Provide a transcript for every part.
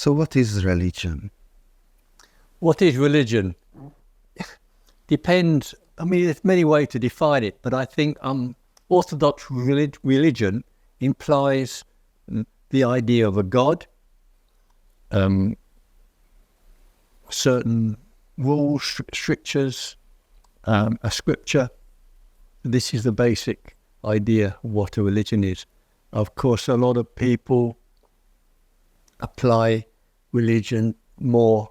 So what is religion? What is religion? Depends. I mean, there's many ways to define it, but I think Orthodox religion implies the idea of a God, certain rules, strictures, a scripture. This is the basic idea of what a religion is. Of course, a lot of people apply religion more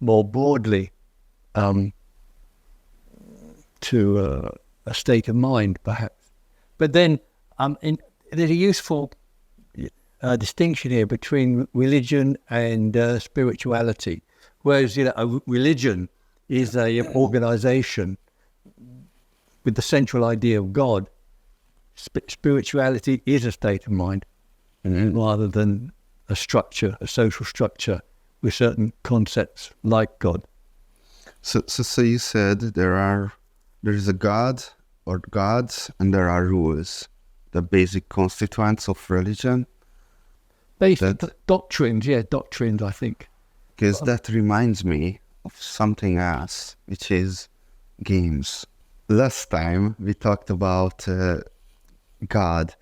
broadly to a state of mind, perhaps. But then there's a useful distinction here between religion and spirituality. Whereas, a religion is an organization with the central idea of God. Spirituality is a state of mind, rather than a structure, a social structure with certain concepts like God. So you said there is a God or gods, and there are rules, the basic constituents of religion. Basic doctrines, I think. Because that reminds me of something else, which is games. Last time we talked about God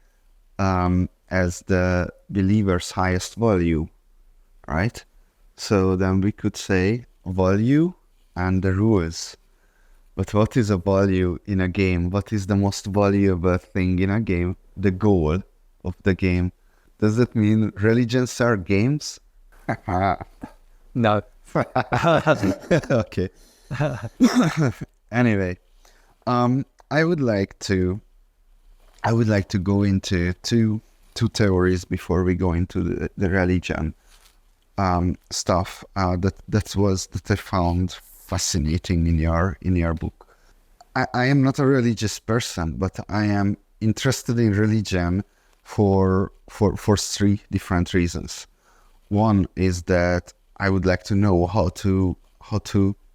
as the believer's highest value, right? So then we could say value and the rules. But what is a value in a game? What is the most valuable thing in a game? The goal of the game. Does it mean religions are games? No. Okay. Anyway, I would like to go into two theories before we go into the religion stuff that I found fascinating in your book. I am not a religious person, but I am interested in religion for three different reasons. One is that I would like to know how to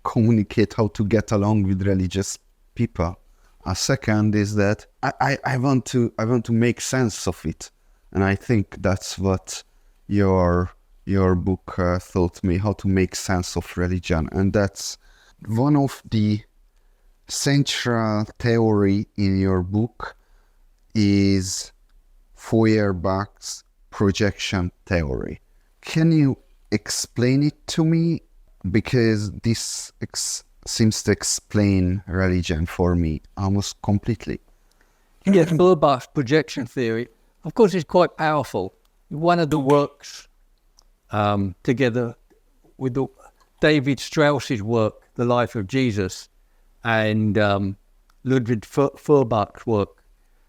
communicate, how to get along with religious people. A second is that I want to make sense of it, and I think that's what your book taught me, how to make sense of religion. And that's one of the central theory in your book is Feuerbach's projection theory. Can you explain it to me? Because this seems to explain religion for me almost completely. Yes, Feuerbach's projection theory, of course, is quite powerful. One of the works, together with David Strauss's work, The Life of Jesus, and Ludwig Feuerbach's work,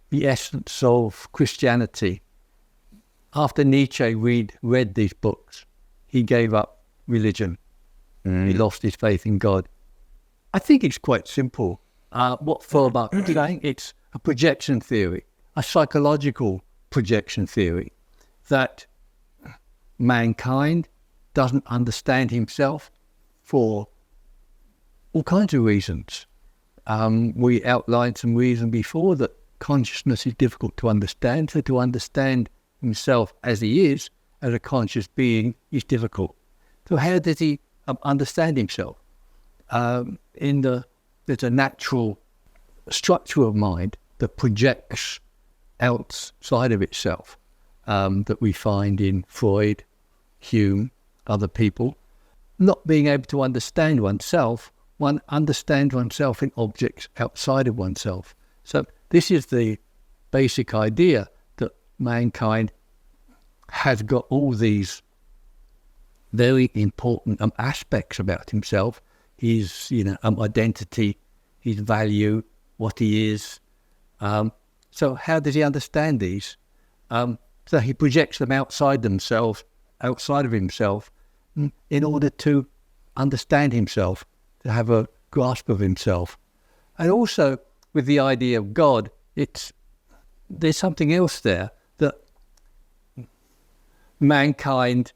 The Essence of Christianity. After Nietzsche read these books, he gave up religion. He lost his faith in God. I think it's quite simple. What Feuerbach is saying, it's a projection theory, a psychological projection theory, that mankind doesn't understand himself for all kinds of reasons. We outlined some reason before that consciousness is difficult to understand, so to understand himself as he is, as a conscious being, is difficult. So how does he understand himself? There's a natural structure of mind that projects outside of itself, that we find in Freud, Hume, other people. Not being able to understand oneself, one understands oneself in objects outside of oneself. So this is the basic idea, that mankind has got all these very important aspects about himself, his identity, his value, what he is. So how does he understand these? So he projects them outside of himself, in order to understand himself, to have a grasp of himself. And also with the idea of God, there's something else there, that mankind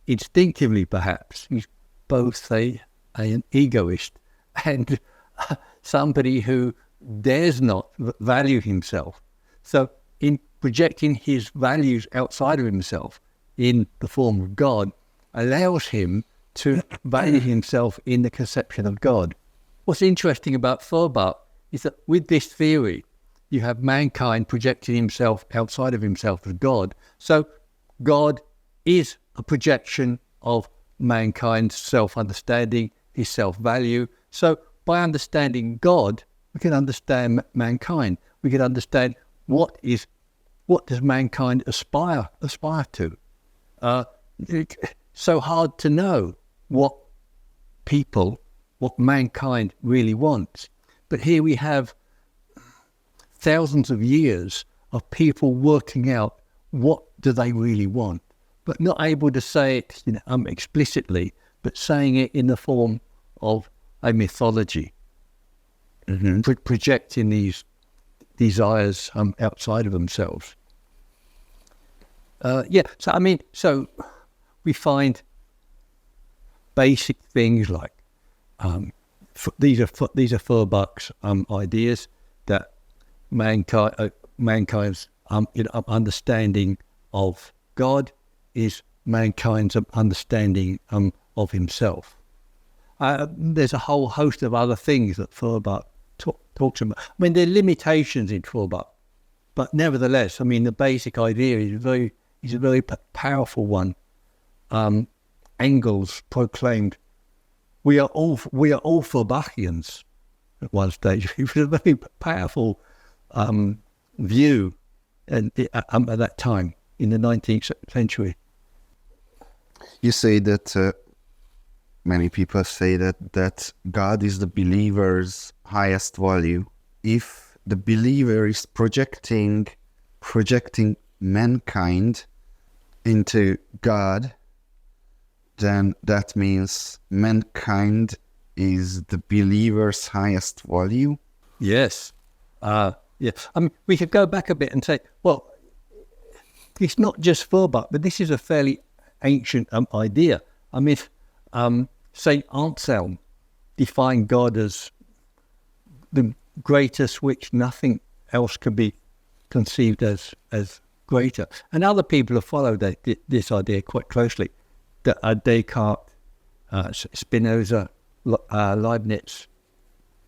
instinctively perhaps is both an egoist and somebody who dares not value himself. So in projecting his values outside of himself in the form of God, allows him to value himself in the conception of God. What's interesting about Feuerbach is that with this theory, you have mankind projecting himself outside of himself as God. So God is a projection of mankind's self-understanding, his self-value. So by understanding God, we can understand mankind. We can understand what does mankind aspire to. It's so hard to know what mankind really wants. But here we have thousands of years of people working out what do they really want, but not able to say it explicitly, but saying it in the form of a mythology, projecting these desires outside of themselves. So we find basic things like these are Feuerbach's ideas that mankind's understanding of God is mankind's understanding of himself. There's a whole host of other things that Feuerbach talks about. I mean, there are limitations in Feuerbach, but nevertheless, I mean, the basic idea is a very powerful one. Engels proclaimed, "We are all Feuerbachians." At one stage, it was a very powerful view, at that time in the 19th century. You say that many people say that God is the believer's highest value. If the believer is projecting mankind into God, then that means mankind is the believer's highest value. Yes. Yeah. I mean, we could go back a bit and say, well, it's not just Feuerbach, but this is a fairly ancient idea. I mean, Saint Anselm defined God as the greatest, which nothing else can be conceived as greater. And other people have followed this idea quite closely. Descartes, Spinoza, Leibniz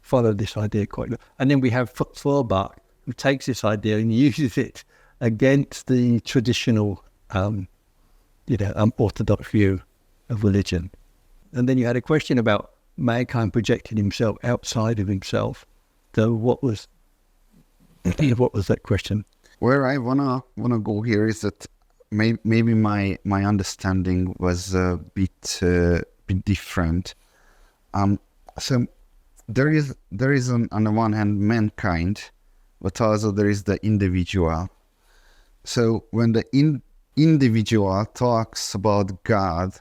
followed this idea quite closely. And then we have Feuerbach, who takes this idea and uses it against the traditional, orthodox view of religion. And then you had a question about mankind projecting himself outside of himself. So what was that question? Where I wanna go here is that maybe my understanding was a bit different. So there is on the one hand mankind, but also there is the individual. So when the individual talks about God,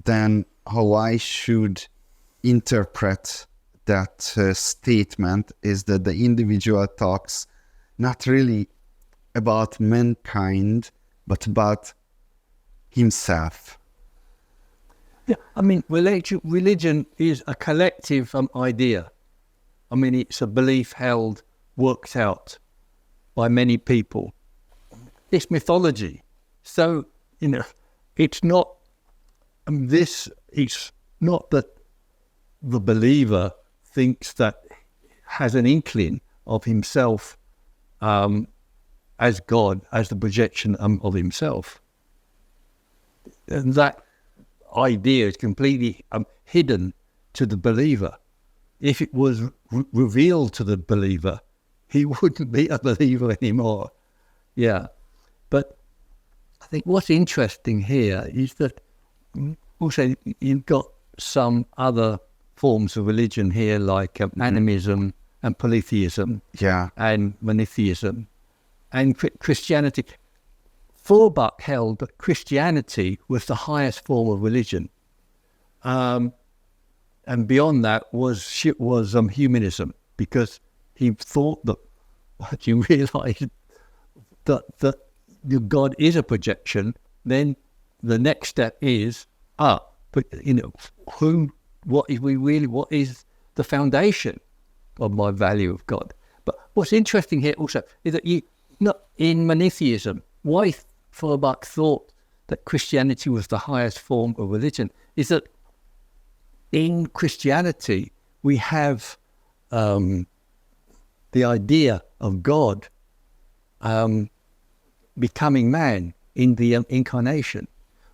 then how I should interpret that statement is that the individual talks not really about mankind, but about himself. Yeah, I mean, religion is a collective idea. I mean, it's a belief held, worked out by many people. It's mythology. So, it's not it's not that the believer thinks that has an inkling of himself as God, as the projection of himself. And that idea is completely hidden to the believer. If it was revealed to the believer, he wouldn't be a believer anymore. Yeah. But I think what's interesting here is that also you've got some other forms of religion here, like animism and polytheism, and monotheism, and Christianity. Feuerbach held that Christianity was the highest form of religion, and beyond that was humanism, because he thought that once you realise that God is a projection, then the next step is what is the foundation of my value of God? But what's interesting here also is that not in monotheism, why Feuerbach thought that Christianity was the highest form of religion is that in Christianity we have the idea of God becoming man in the incarnation,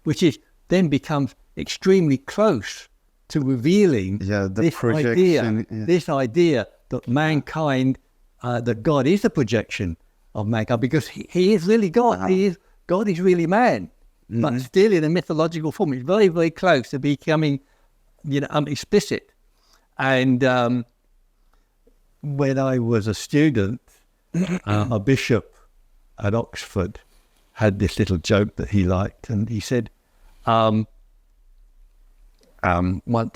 which is then becomes extremely close to revealing this idea that mankind, that God is a projection of mankind, because he is really God. God is really man, but still in a mythological form. It's very, very close to becoming, explicit. And when I was a student, a bishop at Oxford had this little joke that he liked, and he said, once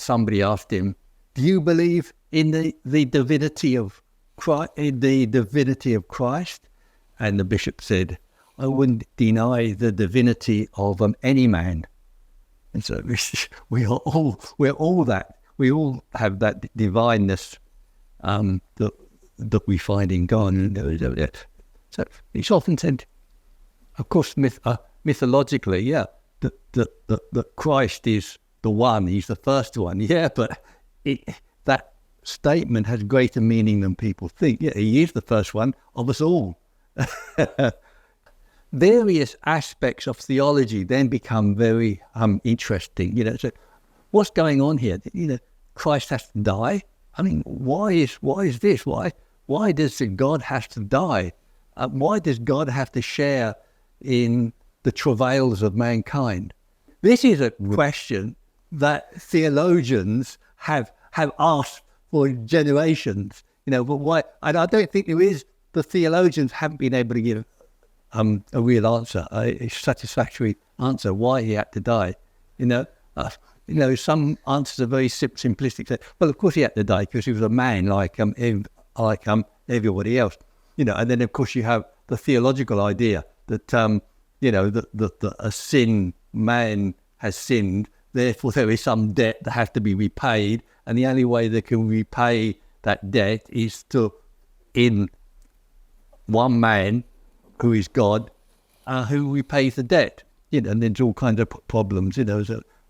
somebody asked him, "Do you believe in the divinity of Christ?" And the bishop said, "I wouldn't deny the divinity of any man." And so we're all that. We all have that divineness that we find in God. So it's often said, of course, mythologically, that Christ is the one. He's the first one. Yeah, but that statement has greater meaning than people think. Yeah, he is the first one of us all. Various aspects of theology then become very interesting. So what's going on here? Christ has to die. I mean, why is this? Why does God have to die? Why does God have to share in the travails of mankind? This is a question that theologians have asked for generations. But why? And I don't think the theologians haven't been able to give a real answer, a satisfactory answer why he had to die. Some answers are very simplistic. Well, of course he had to die because he was a man like everybody else. And then of course you have the theological idea that that a sin man has sinned, therefore there is some debt that has to be repaid, and the only way they can repay that debt is in one man who is God, who repays the debt. And there's all kinds of problems.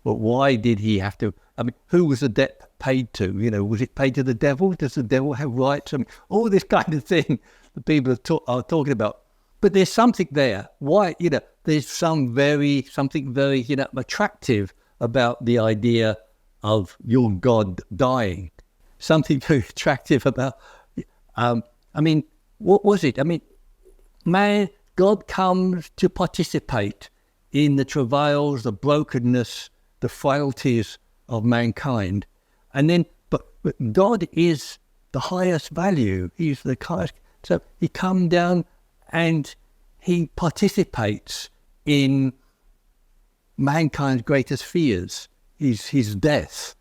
But why did he have to? I mean, who was the debt paid to? Was it paid to the devil? Does the devil have rights? I mean, all this kind of thing that people are talking about. But there's something there. Why? There's something very attractive about the idea of your God dying. Something very attractive about. What was it? I mean, God comes to participate in the travails, the brokenness, the frailties of mankind, but God is the highest value. He's the highest. So he comes down and he participates in mankind's greatest fears, his death,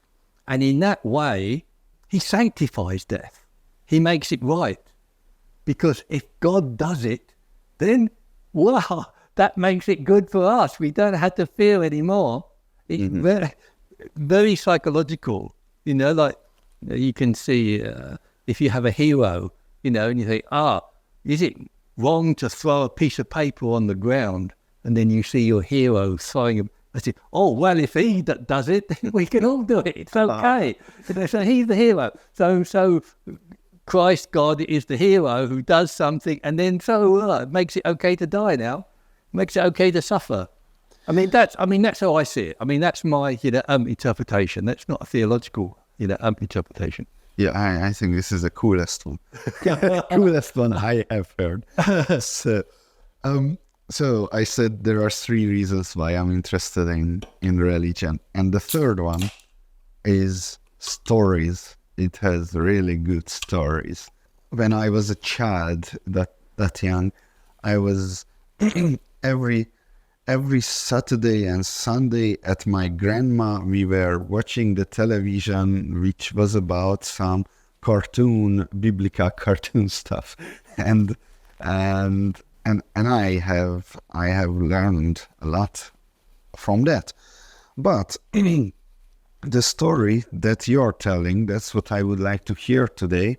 and in that way he sanctifies death. He makes it right, because if God does it, then wow, that makes it good for us. We don't have to fear anymore. It's very, very psychological, you can see if you have a hero, and you think, is it wrong to throw a piece of paper on the ground? And then you see your hero throwing I say, well, if he does it, then we can all do it. It's okay. So he's the hero. So Christ, God, is the hero who does something, and then it makes it okay to die now. Makes it okay to suffer. That's how I see it. That's my interpretation. That's not a theological interpretation. Yeah, I think this is the coolest one. Coolest one I have heard. So I said there are 3 reasons why I'm interested in religion, and the third one is stories. It has really good stories. When I was a child, that young, I was every Saturday and Sunday at my grandma, we were watching the television, which was about some biblical cartoon stuff, and I have learned a lot from that. But the story that you're telling, that's what I would like to hear today,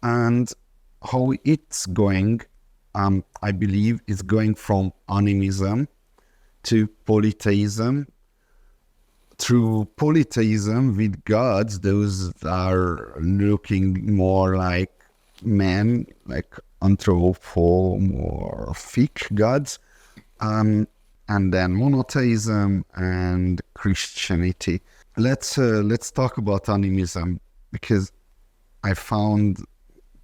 and how it's going. I believe it's going from animism to polytheism. Through polytheism with gods, those are looking more like men, like anthropomorphic gods, and then monotheism and Christianity. Let's talk about animism, because I found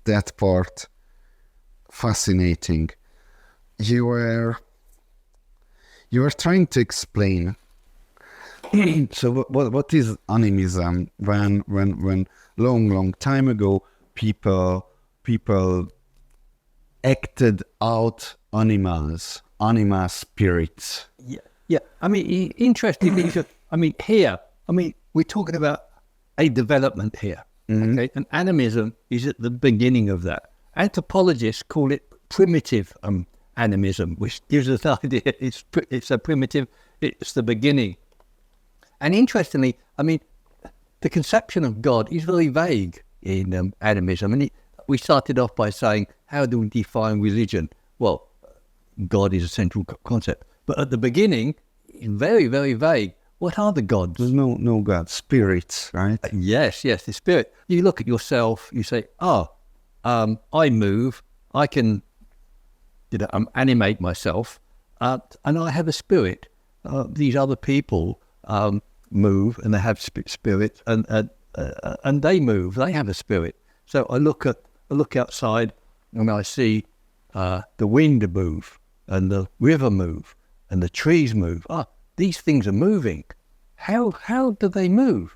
that part fascinating. You were trying to explain. So what is animism? When long time ago people acted out animal spirits. Yeah. I mean, interesting things. I mean, here, we're talking about a development here. Okay, and animism is at the beginning of that. Anthropologists call it primitive animism, which gives us the idea it's a primitive. It's the beginning. And interestingly, I mean, the conception of God is very vague in animism. And we started off by saying, how do we define religion? Well, God is a central concept. But at the beginning, it's very, very vague. What are the gods? There's no God, spirits, right? Yes, the spirit. You look at yourself, you say, I move, I can animate myself, and I have a spirit. These other people move, and they have spirit, and they move, they have a spirit. So I look outside, and I see the wind move, and the river move, and the trees move. These things are moving. How do they move?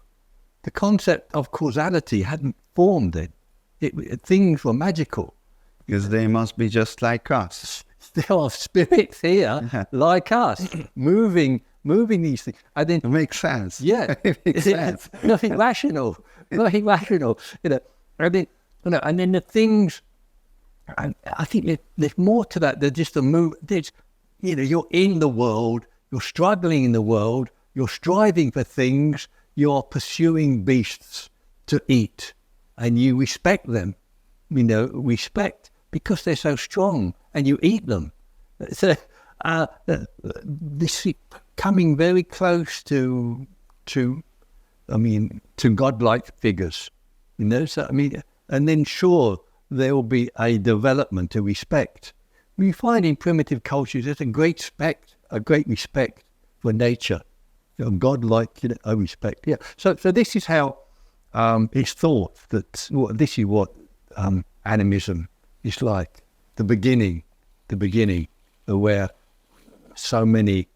The concept of causality hadn't formed then. Things were magical. Because they must be just like us. There are spirits here, like us, moving these things. And then it makes sense. Yeah, it makes sense. Nothing rational. And then the things. And I think there's more to that than just a move. You're in the world. You're struggling in the world. You're striving for things. You're pursuing beasts to eat, and you respect them. Respect because they're so strong, and you eat them. So this is coming very close to godlike figures. And then sure, there will be a development to respect. We find in primitive cultures there's a great respect for nature, godlike, respect. Yeah. So this is how it's thought that this is what animism is like. The beginning, where so many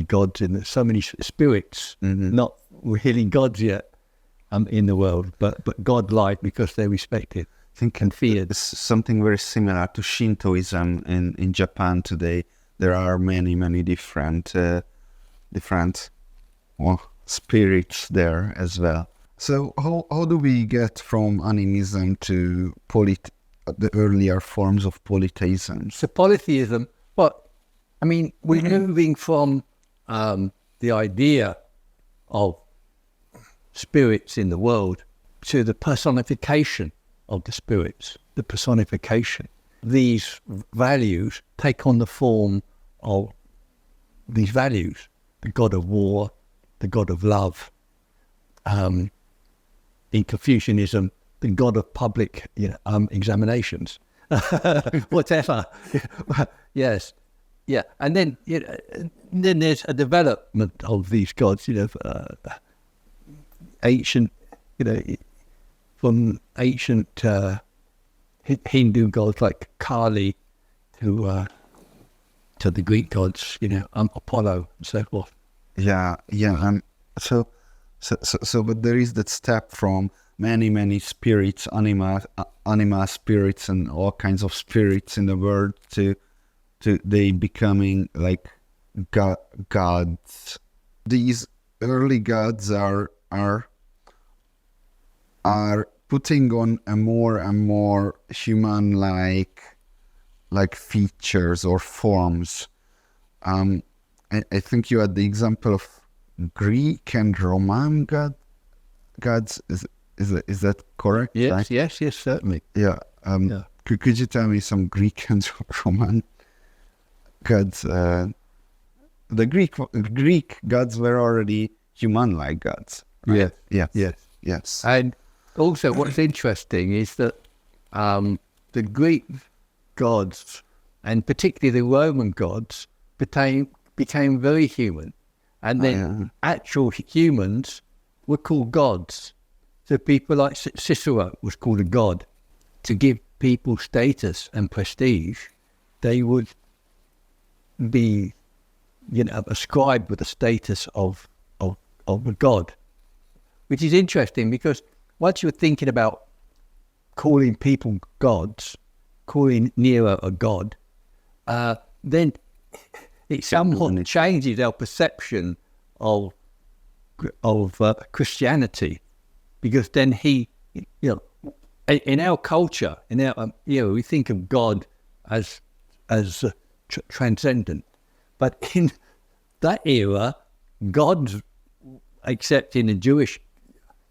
gods so many spirits, not really gods yet, in the world, but godlike because they're respected. I think and feared. It's something very similar to Shintoism in Japan today. There are many different spirits there as well. So how do we get from animism to the earlier forms of polytheism? So polytheism, we're moving from the idea of spirits in the world to the personification of the spirits, the personification. These values take on the form of these values: the god of war, the god of love. In Confucianism, the god of public examinations. Whatever. Yes. Yeah. And then there's a development of these gods, ancient, from ancient Hindu gods like Kali to the Greek gods, Apollo and so forth. Yeah. So, but there is that step from many spirits, anima spirits, and all kinds of spirits in the world to they becoming like gods. These early gods are putting on a more and more human-like features or forms. I think you had the example of Greek and Roman gods. Is that correct? Yes, right? yes, certainly. Yeah. Could you tell me some Greek and Roman? gods. The Greek gods were already human-like gods. Right? Yes. Yes. Yes. Yes. And also, what's interesting is that the Greek gods, and particularly the Roman gods, became very human, and then actual humans were called gods. So people like Cicero was called a god. To give people status and prestige, they would be, ascribed with the status of a god, which is interesting because once you're thinking about calling people gods, calling Nero a god, then it somewhat changes our perception of Christianity, because then he, in our culture, we think of God as transcendent, but in that era, gods, except in the Jewish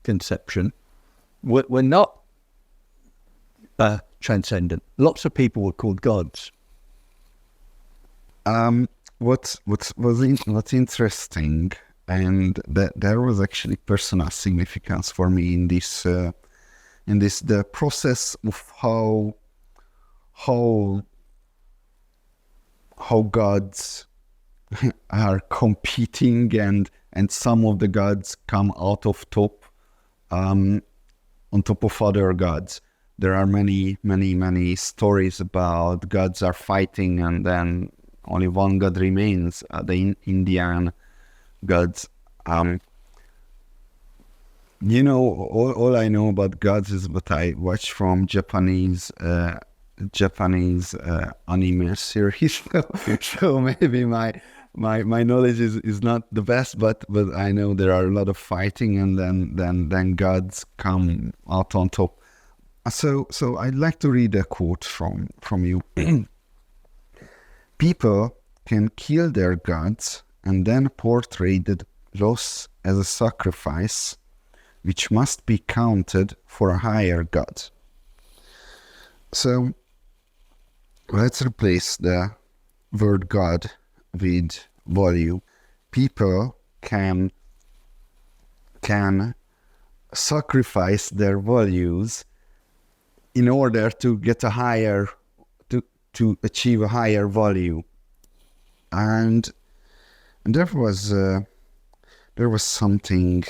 conception, were not transcendent. Lots of people were called gods. What's interesting, and that there was actually personal significance for me in this the process of how gods are competing, and some of the gods come out of top on top of other gods. There are many stories about gods are fighting and then only one god remains, the Indian gods. All I know about gods is what I watch from Japanese anime series. So maybe my knowledge is not the best, but I know there are a lot of fighting, and then gods come out on top. So I'd like to read a quote from you. People can kill their gods and then portray the loss as a sacrifice, which must be counted for a higher god. So let's replace the word God with value. People can sacrifice their values in order to get a higher, to achieve a higher value. And there was something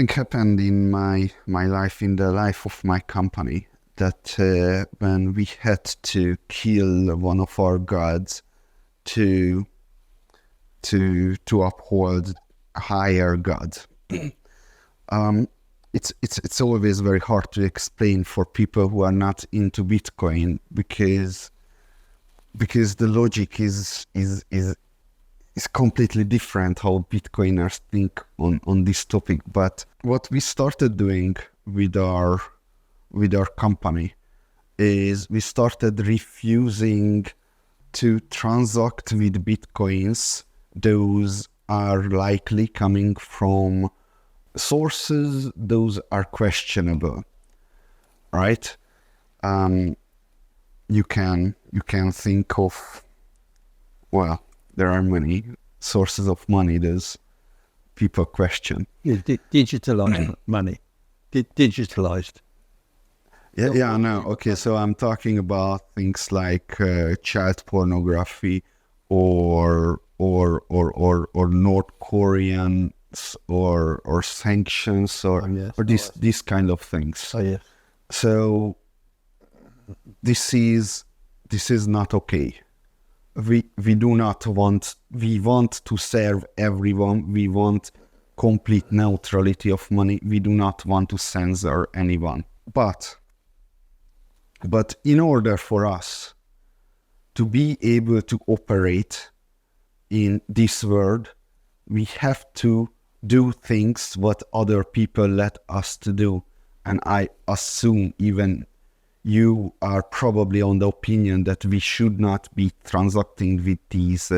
happened in my life, in the life of my company, that when we had to kill one of our gods to uphold a higher god. It's always very hard to explain for people who are not into Bitcoin, because the logic is completely different how Bitcoiners think on this topic. But what we started doing with our company is we started refusing to transact with Bitcoins. Those are likely coming from sources, those are questionable, right? You can think of, well, there are many sources of money those people question. Digitalized money. Digitalized. Yeah, no. Okay, so I'm talking about things like child pornography, or North Korean, or sanctions, or these kind of things. Oh yes. So this is not okay. We do not want. We want to serve everyone. We want complete neutrality of money. We do not want to censor anyone. But in order for us to be able to operate in this world, we have to do things what other people let us to do. And I assume even you are probably on the opinion that we should not be transacting with these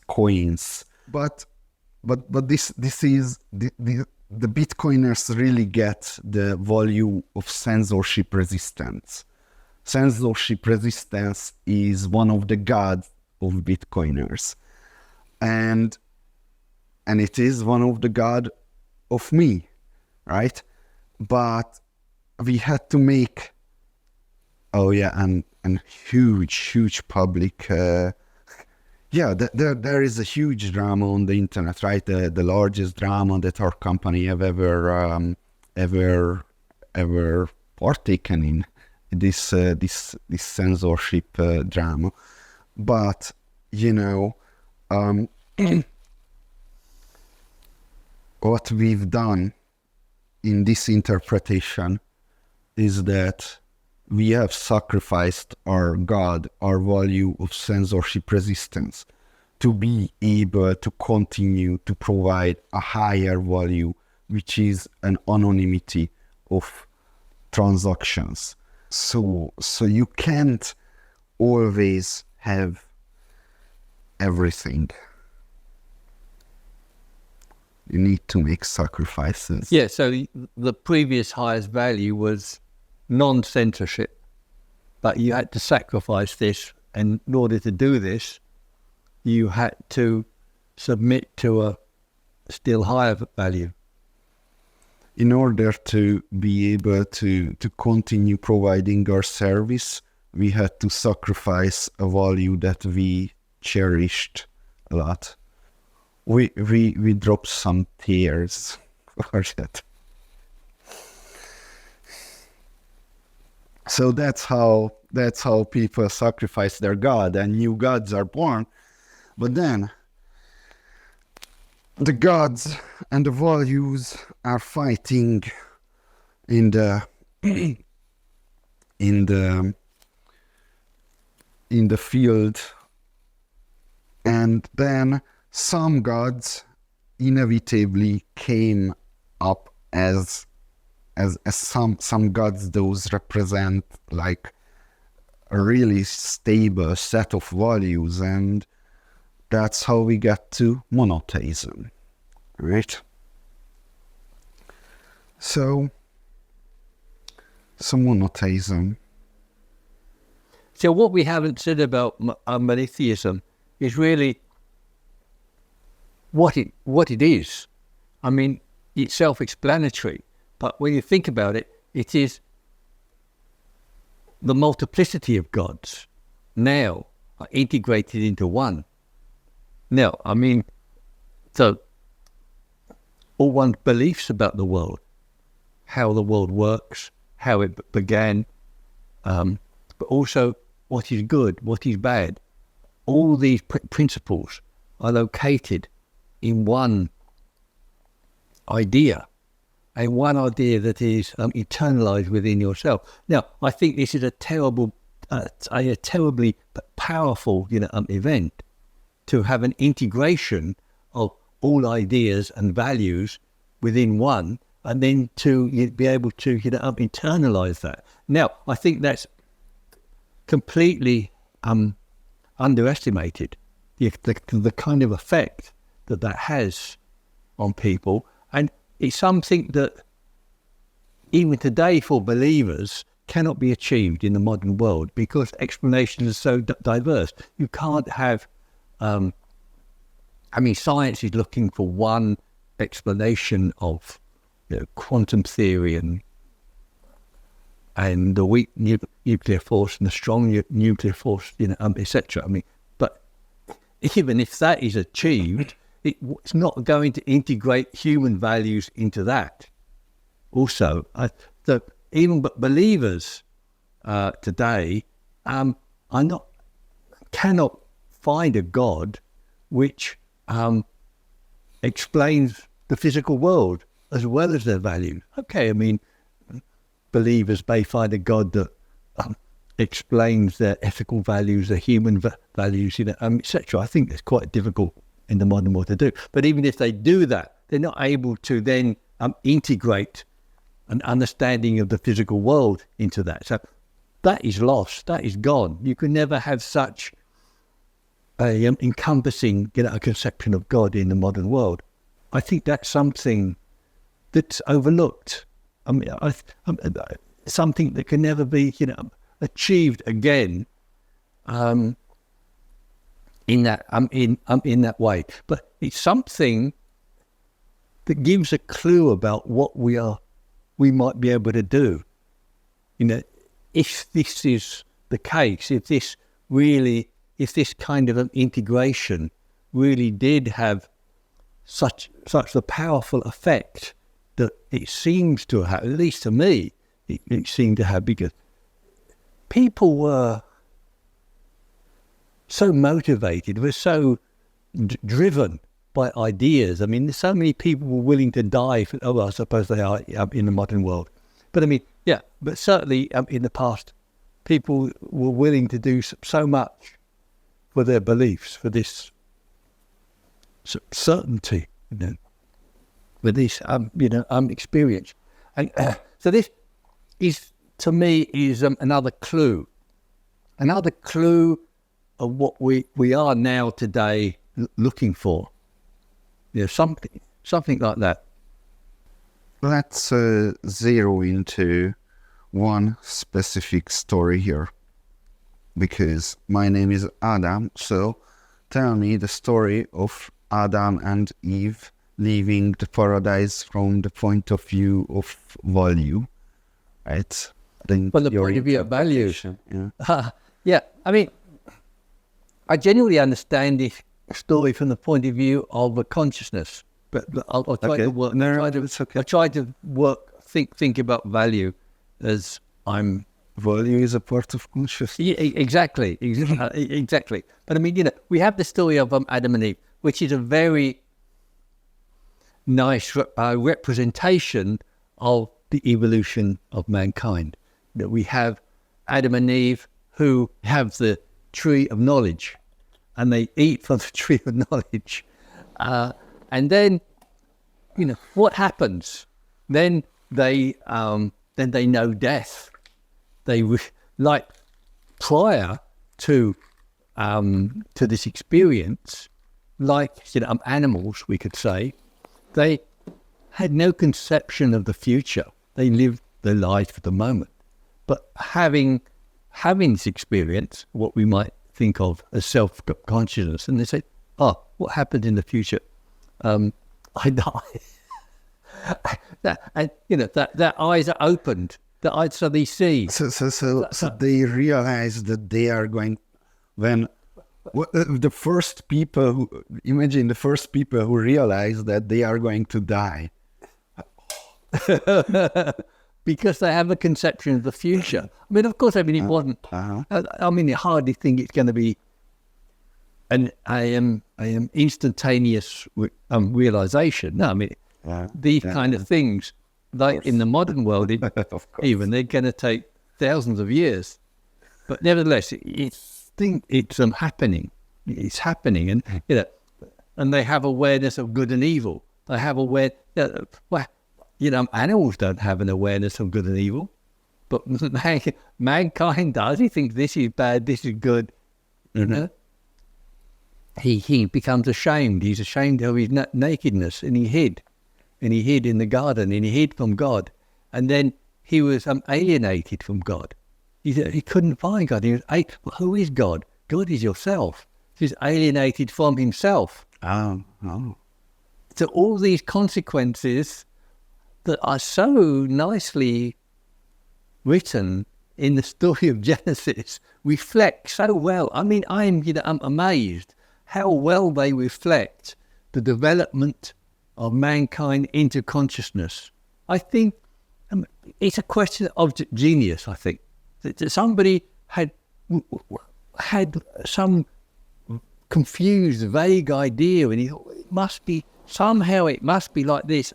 coins. But this is the Bitcoiners really get the value of censorship resistance. censorship resistance is one of the gods of Bitcoiners. And it is one of the god of me, right? But we had to make, and huge public, there is a huge drama on the internet, right? The largest drama that our company have ever partaken in, this censorship drama. But what we've done in this interpretation is that we have sacrificed our God, our value of censorship resistance, to be able to continue to provide a higher value, which is an anonymity of transactions. So you can't always have everything. You need to make sacrifices. Yeah, so the previous highest value was non-censorship, but you had to sacrifice this, and in order to do this, you had to submit to a still higher value. In order to be able to continue providing our service, we had to sacrifice a value that we cherished a lot. We dropped some tears for that. So that's how people sacrifice their God, and new gods are born. But then the gods and the values are fighting in the field, and then some gods inevitably came up as some gods. Those represent like a really stable set of values, and that's how we get to monotheism, right? So monotheism. So what we haven't said about monotheism is really what it is. I mean, it's self-explanatory, but when you think about it, it is the multiplicity of gods now are integrated into one. Now, I mean, so all one's beliefs about the world, how the world works, how it began, but also what is good, what is bad. All these principles are located in one idea, and one idea that is internalized within yourself. Now, I think this is a terribly powerful, event, to have an integration of all ideas and values within one, and then to be able to internalize that. Now, I think that's completely underestimated, the kind of effect that has on people. And it's something that even today for believers cannot be achieved in the modern world, because explanations are so diverse. You can't have science is looking for one explanation of quantum theory and the weak nuclear force and the strong nuclear force, etc. I mean, but even if that is achieved, it's not going to integrate human values into that. Also, even believers today cannot find a God which explains the physical world as well as their values. Okay, I mean, believers may find a God that explains their ethical values, their human values, etc. I think it's quite difficult in the modern world to do. But even if they do that, they're not able to then integrate an understanding of the physical world into that. So that is lost. That is gone. You can never have such a encompassing, a conception of God in the modern world. I think that's something that's overlooked. I mean, something that can never be, achieved again in that way. But it's something that gives a clue about what we might be able to do. If this is the case, if this kind of an integration really did have such a powerful effect that it seems to have, at least to me, it seemed to have, because people were so motivated, were so driven by ideas. I mean, so many people were willing to die for, I suppose they are in the modern world. But I mean, yeah, but certainly in the past, people were willing to do so much for their beliefs, for this certainty, with this, experience. And so this is, to me, is another clue of what we are now today looking for. Something like that. Let's zero into one specific story here, because my name is Adam. So tell me the story of Adam and Eve leaving the paradise from the point of view of value, right? From the point of view of value. Yeah. Yeah, I mean, I genuinely understand this story from the point of view of a consciousness, but I'll try to work. I try to think about value as I'm. Value is a part of consciousness. Yeah, exactly. But I mean, we have the story of Adam and Eve, which is a very nice representation of the evolution of mankind. That we have Adam and Eve who have the tree of knowledge, and they eat from the tree of knowledge, and then what happens? Then they know death. They, like, prior to this experience, like animals, we could say, they had no conception of the future. They lived their lives for the moment. But having this experience, what we might think of as self-consciousness, and they say, what happened in the future? I die. And their eyes are opened. So they see. So they realize that they are going, the first people who realize that they are going to die. Because they have a conception of the future. I mean, of course, it wasn't. I mean, you hardly think it's going to be an instantaneous realization. No, I mean, these kind of things, like in the modern world, even they're going to take thousands of years. But nevertheless, it's happening. It's happening, and and they have awareness of good and evil. They have animals don't have an awareness of good and evil, but mankind does. He thinks this is bad, this is good. He becomes ashamed. He's ashamed of his nakedness, and he hid in the garden, and he hid from God, and then he was alienated from God. He couldn't find God. He was, who is God? God is yourself. He's alienated from himself. Oh. So all these consequences that are so nicely written in the story of Genesis reflect so well. I mean, I'm amazed how well they reflect the development of mankind into consciousness. I think it's a question of genius. I think that somebody had some confused, vague idea, and he thought it must be like this,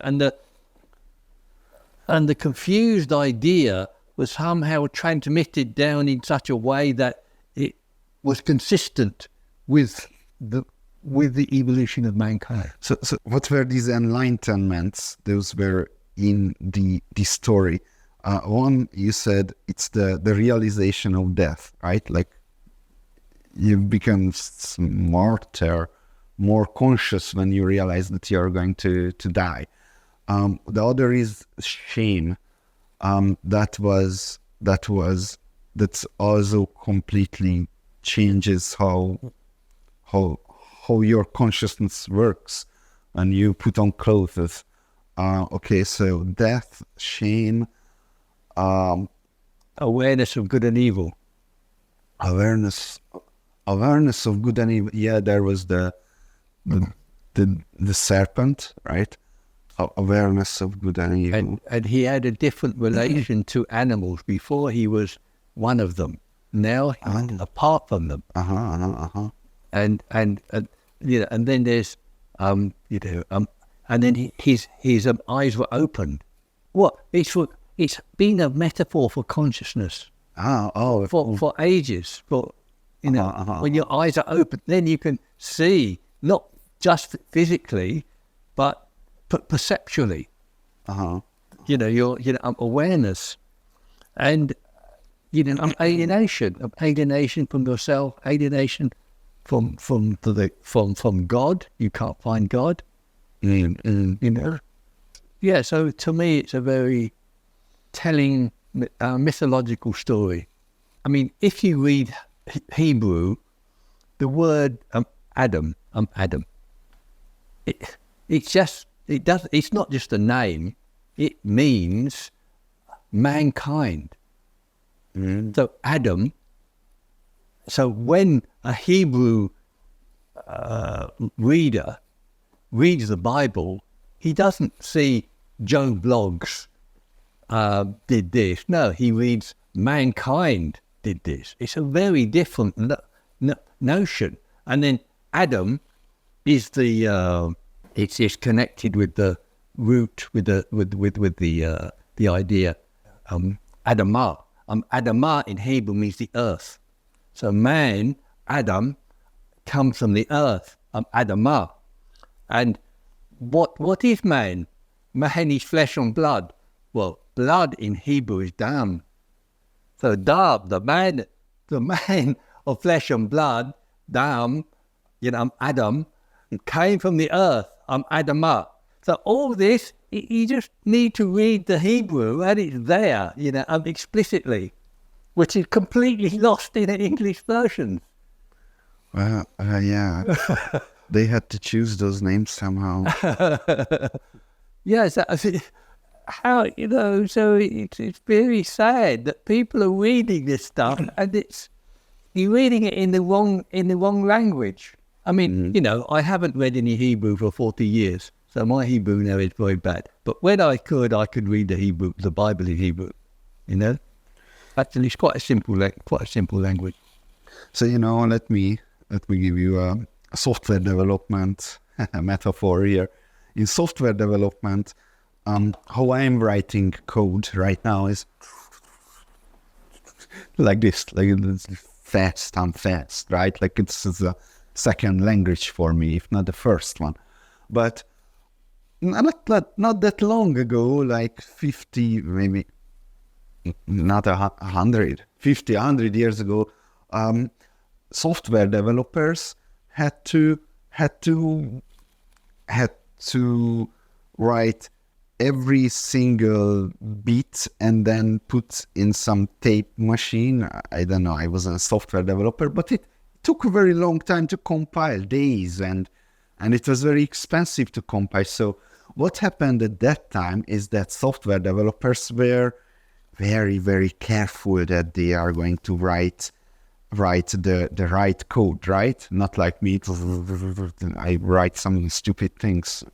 and the confused idea was somehow transmitted down in such a way that it was consistent with the evolution of mankind. So what were these enlightenments? Those were in the story. One, you said it's the realization of death, right? Like you become smarter, more conscious when you realize that you are going to die. The other is shame. That was that's also completely changes how your consciousness works when you put on clothes. Okay, so death, shame, um, Awareness of good and evil. awareness, awareness of good and evil. Yeah, there was the the serpent, right? Awareness of good and evil. And he had a different relation to animals. Before he was one of them. Now he's apart from them. And you know, and then there's and then his eyes were opened. What? It's been a metaphor for consciousness for ages. For you know, when your eyes are open, then you can see not just physically, but perceptually. You know, your awareness, and alienation from yourself, alienation from God. You can't find God. You know. Yeah. So to me, it's a very telling mythological story. I mean, if you read Hebrew, the word Adam, it's not just a name. It means mankind. So Adam. So when a Hebrew reader reads the Bible, he doesn't see Joe Bloggs did this. No, he reads mankind did this. It's a very different notion. And then Adam is it's connected with the root, with the idea Adamah. Adamah in Hebrew means the earth. So man, Adam, comes from the earth. Adamah. And what is man? Man is flesh and blood. Well, blood in Hebrew is dam. So dam, the man of flesh and blood, dam, Adam, came from the earth. Adamah. So all this, you just need to read the Hebrew, and it's there, explicitly, which is completely lost in the English version. Well, yeah, they had to choose those names somehow. Yes, how so it's very sad that people are reading this stuff, and you're reading it in the wrong language. I mean, I haven't read any Hebrew for 40 years, so my Hebrew now is very bad. But when I could read the Bible in Hebrew. Actually, it's quite a simple language. So let me give you a software development metaphor here. In software development, how I am writing code right now is like this, like fast, right? Like it's a second language for me, if not the first one. But not that long ago, like 50, maybe not 100, 50, 100 years ago, software developers had to write every single bit and then put in some tape machine. I don't know, I wasn't a software developer, but it took a very long time to compile, days, and it was very expensive to compile. So what happened at that time is that software developers were very, very careful that they are going to write the right code, right? Not like me, I write some stupid things.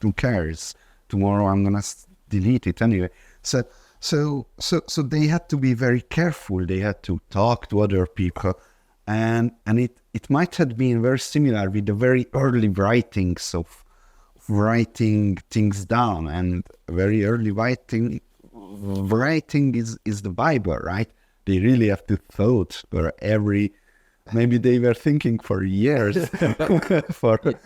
Who cares? Tomorrow I'm gonna delete it anyway. So they had to be very careful. They had to talk to other people, and it might have been very similar with the very early writings of writing things down, and very early writing is the Bible, right? They really have to thought for maybe they were thinking for years.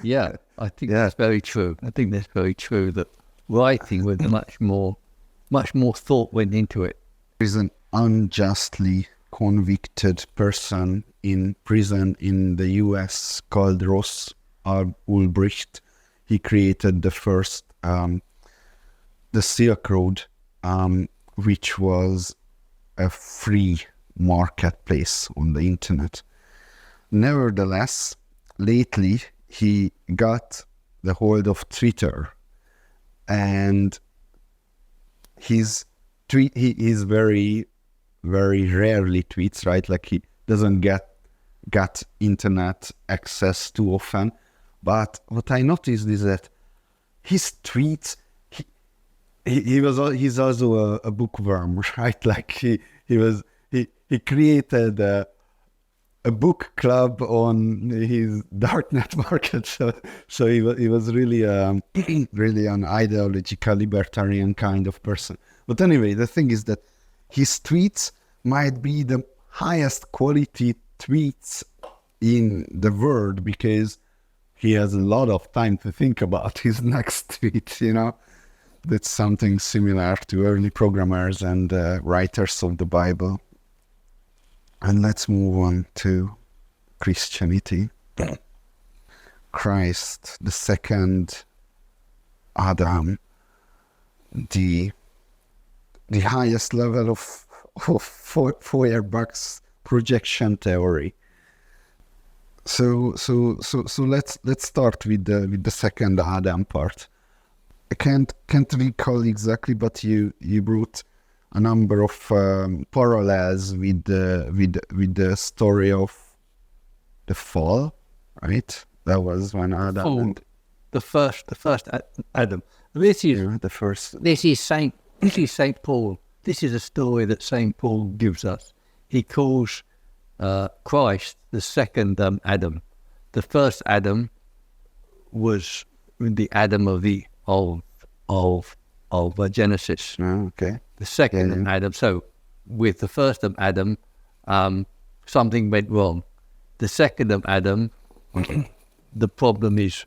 Yeah, I think that's very true. I think that's very true, that writing with much more thought went into it. There's an unjustly convicted person in prison in the US called Ross Ulbricht. He created the first, the Silk Road, which was a free marketplace on the internet. Nevertheless, lately he got the hold of Twitter, and he's very, very rarely tweets, right? Like he doesn't get internet access too often. But what I noticed is that his tweets, he's also a bookworm, right? Like he created a book club on his darknet market. So he was really really an ideological libertarian kind of person. But anyway, the thing is that his tweets might be the highest quality tweets in the world, because he has a lot of time to think about his next tweet, you know. That's something similar to early programmers and writers of the Bible. And let's move on to Christianity. Christ, the second Adam, the highest level of Feuerbach's projection theory. So let's start with the second Adam part. I can't recall exactly, but you brought a number of parallels with the story of the fall, right? That was when Adam. Oh, the first Adam. This is the first. This is Saint Paul. This is a story that Saint Paul gives us. He calls Christ the second Adam. The first Adam was the Adam of Genesis. Oh, okay. The second Adam. So with the first Adam, something went wrong. The second Adam, the problem is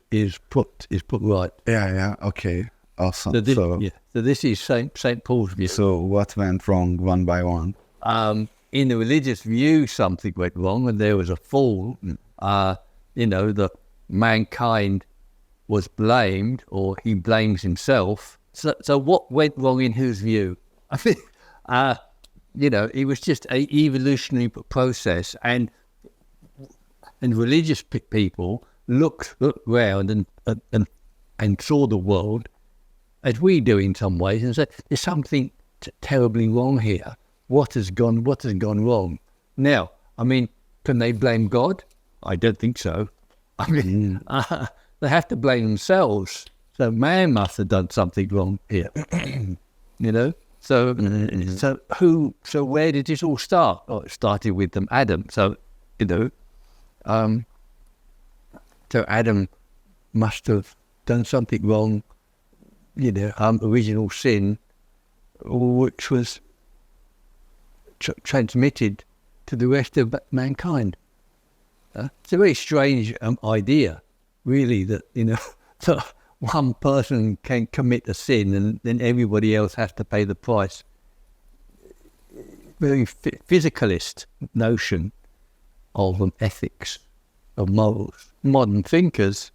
put right. Yeah. Okay. Awesome. So this is Saint Paul's view. So what went wrong one by one? In the religious view, something went wrong, and there was a fall. That mankind was blamed, or he blames himself. So what went wrong in whose view? I think, it was just an evolutionary process, and religious people looked round and saw the world as we do in some ways, and said, "There's something terribly wrong here. What has gone wrong?" Now, I mean, can they blame God? I don't think so. I mean, they have to blame themselves. So man must have done something wrong here, So where did this all start? Oh, it started with Adam. So so Adam must have done something wrong. Original sin, which was transmitted to the rest of mankind. It's a very strange idea, really, that that one person can commit a sin and then everybody else has to pay the price. Very physicalist notion of ethics, of morals. Modern thinkers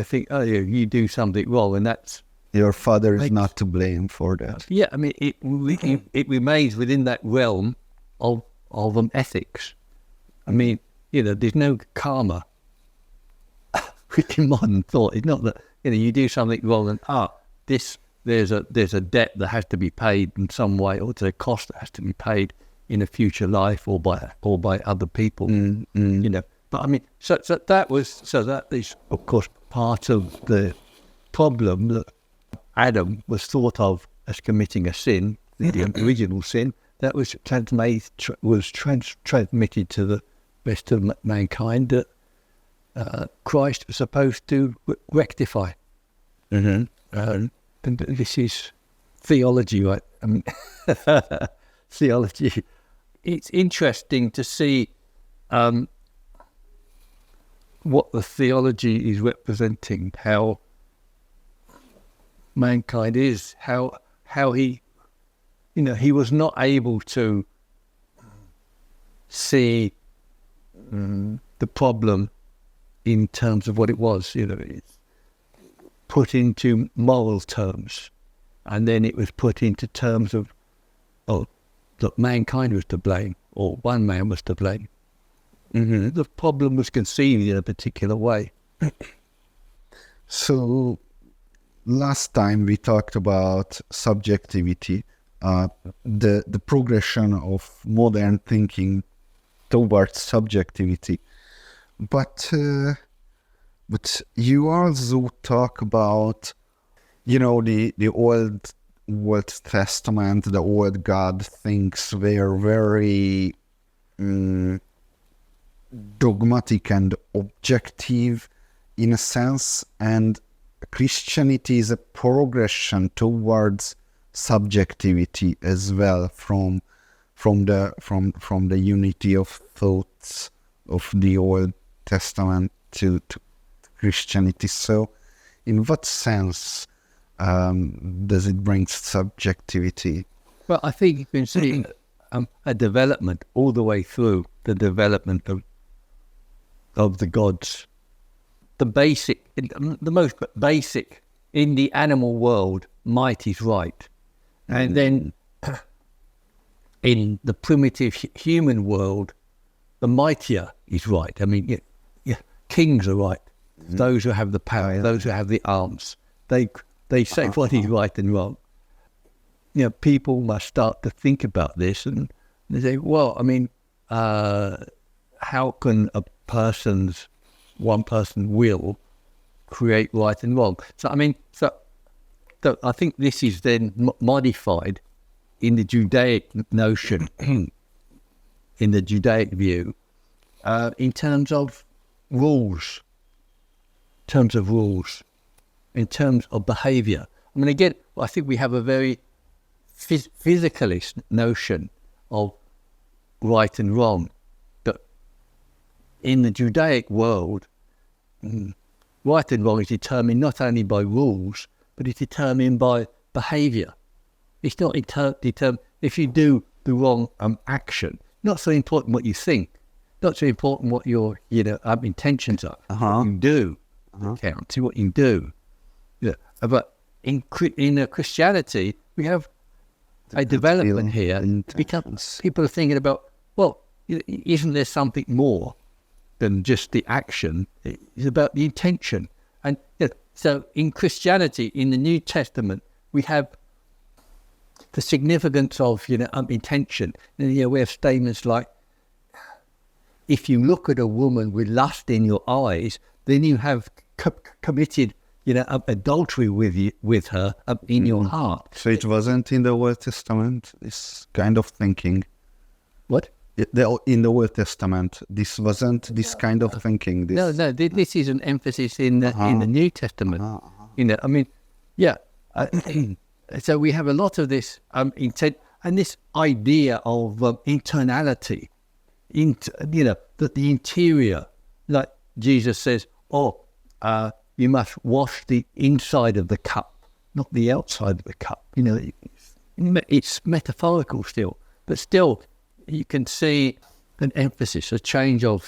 think, oh, you do something wrong, and that's your father is not to blame for that. Yeah, I mean, it remains within that realm of ethics. I mean, there's no karma in modern thought. It's not that you do something wrong and there's a debt that has to be paid in some way, or there's a cost that has to be paid in a future life or by other people. But I mean, so that is of course part of the problem, that Adam was thought of as committing a sin, the original sin that was transmitted to the rest of mankind, that Christ was supposed to rectify. And this is theology, right? I mean, theology. It's interesting to see what the theology is representing, how mankind is, how he was not able to see the problem in terms of what it was. It's put into moral terms, and then it was put into terms of that mankind was to blame. or one man was to blame. Mm-hmm. The problem was conceived in a particular way. So last time we talked about subjectivity, the progression of modern thinking towards subjectivity, but you also talk about, the Old Testament, the old God things were very dogmatic and objective in a sense, and Christianity is a progression towards subjectivity as well, from the unity of thoughts of the Old Testament to Christianity. So in what sense does it bring subjectivity? Well, I think you can see a development all the way through the development of the gods. The most basic in the animal world, might is right. And then in the primitive human world, the mightier is right. I mean, kings are right. Those who have the power, those who have the arms, they say what is right and wrong. People must start to think about this, and they say, well, I mean, how can one person's will create right and wrong? So I mean, so I think this is then modified in the Judaic notion, in the Judaic view, in terms of rules, in terms of behaviour. I mean, again, I think we have a very physicalist notion of right and wrong. But in the Judaic world, right and wrong is determined not only by rules, but it's determined by behaviour. It's not determined if you do the wrong action. Not so important what you think, not so important what your intentions are. What you do counts. What you do. But in Christianity, we have a development here because people are thinking about, well, isn't there something more than just the action? It's about the intention. And so in Christianity, in the New Testament, we have the significance of intention. And, we have statements like, if you look at a woman with lust in your eyes, then you have committed adultery with her in your heart. So it wasn't in the Old Testament, this kind of thinking. What? In the Old Testament, this wasn't this kind of thinking. No. This is an emphasis in the New Testament. I mean, so we have a lot of this intent and this idea of internality. That the interior, like Jesus says, you must wash the inside of the cup, not the outside of the cup. It's metaphorical still, but still you can see an emphasis, a change of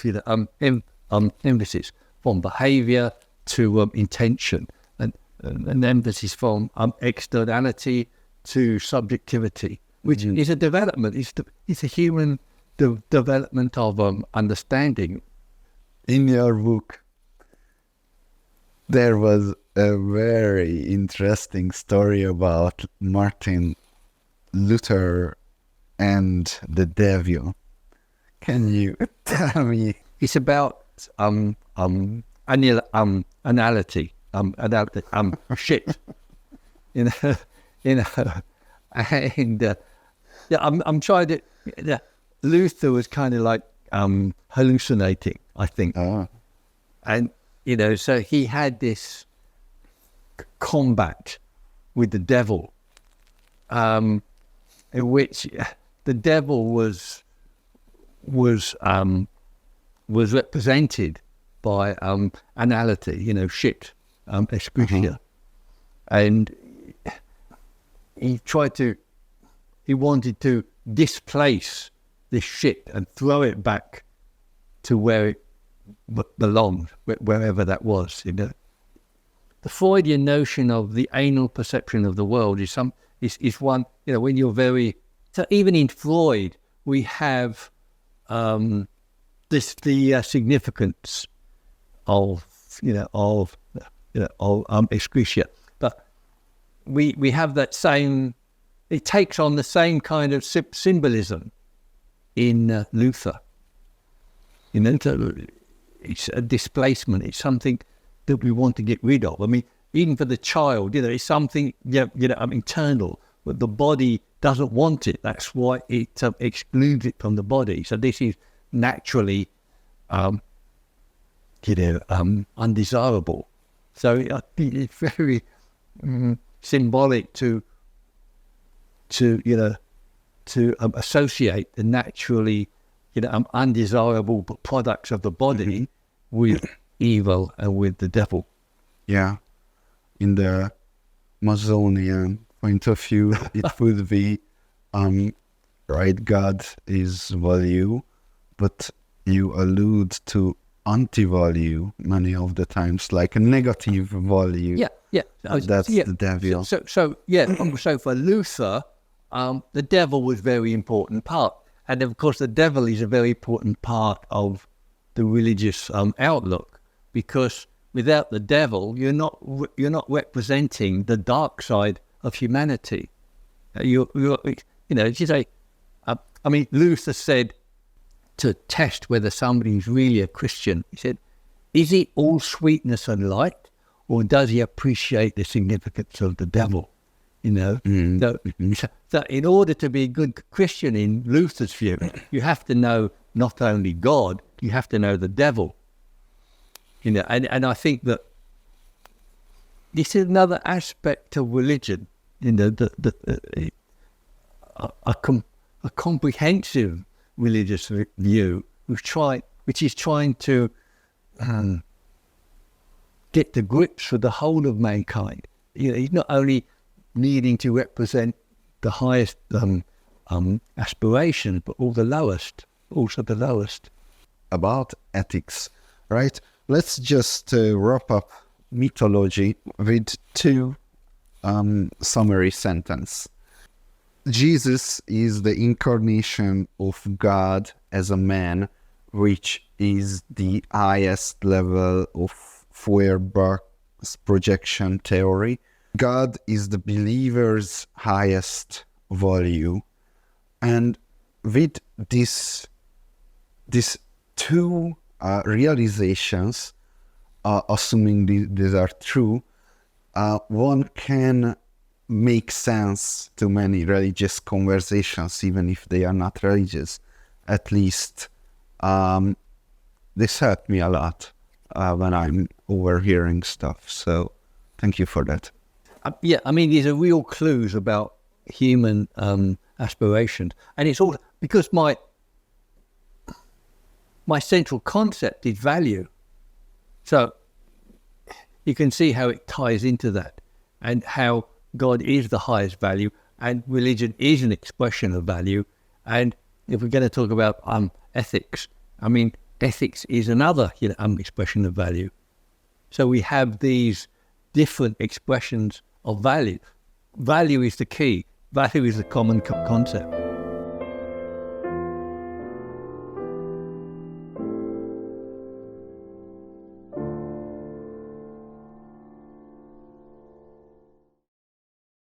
emphasis from behaviour to intention, and an emphasis from externality to subjectivity, which is a development. It's a human development of understanding. In your book, there was a very interesting story about Martin Luther and the devil. Can you tell me? It's about anality, shit. And I'm trying to. Luther was kind of like hallucinating, I think, and so he had this combat with the devil, in which the devil was represented by anality, shit, escritia, and he wanted to displace this shit and throw it back to where it belonged, wherever that was. The Freudian notion of the anal perception of the world is one. When you're very so even in Freud we have the significance of excretia, but we have that same. It takes on the same kind of symbolism in Luther. It's a displacement. It's something that we want to get rid of. I mean, even for the child, it's something internal, but the body doesn't want it. That's why it excludes it from the body. So this is naturally, undesirable. So I think it's very symbolic to associate the naturally, undesirable products of the body with evil and with the devil. Yeah. In the Masonian point of view, it would be, right, God is value, but you allude to anti-value many of the times, like a negative value. Yeah. That's the devil. So for Luther, the devil was a very important part. And of course, the devil is a very important part of the religious outlook, because without the devil, you're not representing the dark side of humanity. Luther said, to test whether somebody is really a Christian, he said, is he all sweetness and light, or does he appreciate the significance of the devil? So in order to be a good Christian in Luther's view, you have to know not only God, you have to know the devil. And I think that this is another aspect of religion, a comprehensive religious view, which is trying to get to grips with the whole of mankind. He's not only needing to represent the highest aspirations, but also the lowest. About ethics, right? Let's just wrap up mythology with two summary sentences. Jesus is the incarnation of God as a man, which is the highest level of Feuerbach's projection theory. God is the believer's highest value. And with these two realizations, assuming these are true, one can make sense to many religious conversations, even if they are not religious. At least this helped me a lot when I'm overhearing stuff. So thank you for that. These are real clues about human aspirations, and it's all because my central concept is value. So you can see how it ties into that, and how God is the highest value, and religion is an expression of value. And if we're going to talk about ethics, ethics is another expression of value. So we have these different expressions of value. Value is the key. Value is the common concept.